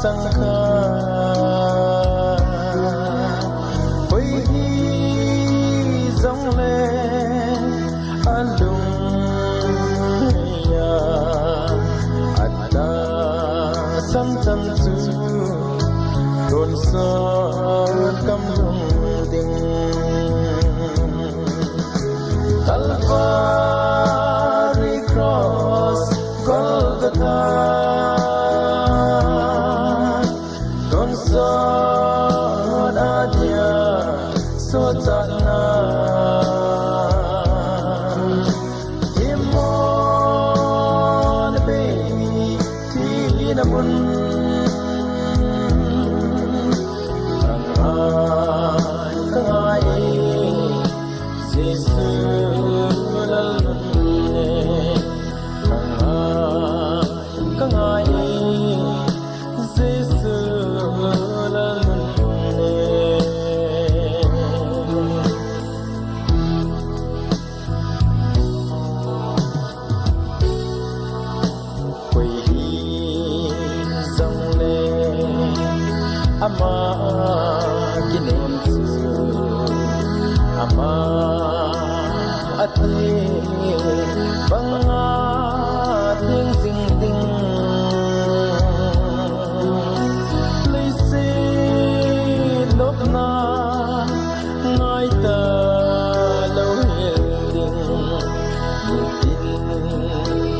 chẳng khá quay đi giống lên an lùng ya ada sam chăm chú đồn son căm lùng đình Calvary cross Golgotha đồn son adia so chana imon be thi na mun ama kinem su ama ati banga ting sing ding lấy se lop na ngai ta lâu hiền ding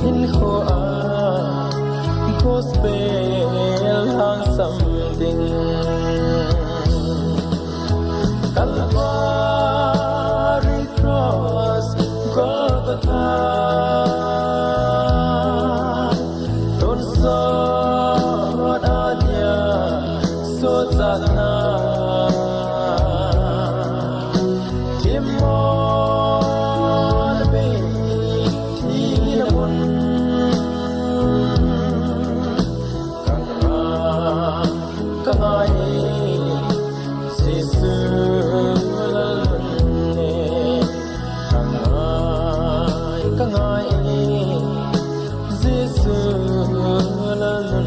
in kho a gospel hang sam ding Calvary cross Golgotha đồn son adia so chana timon be thi na mun kangai sisu kangai Giêsu lalun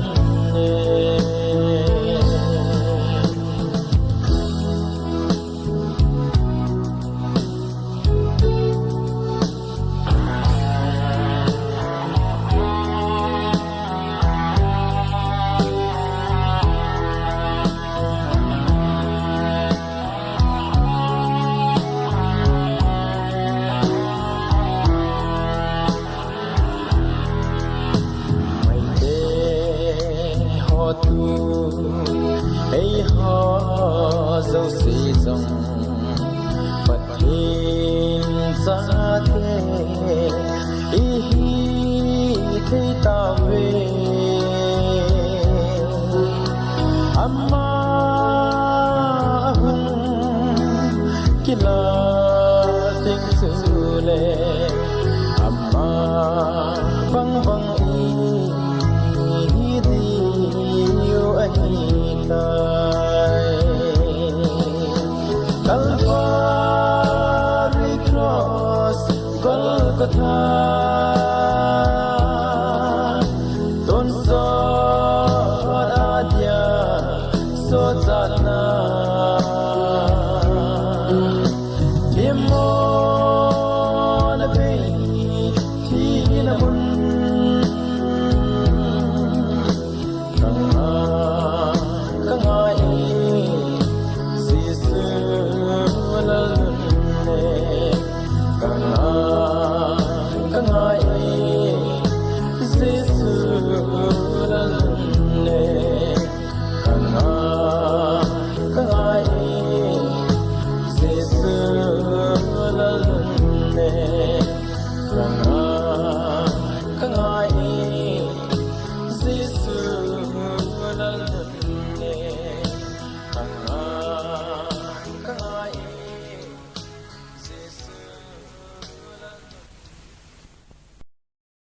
tu hey ho dấu xì dòng Phật in sa thế hi thế ta về amma hum kila ting su le amma bang bang Calvary cross Golgotha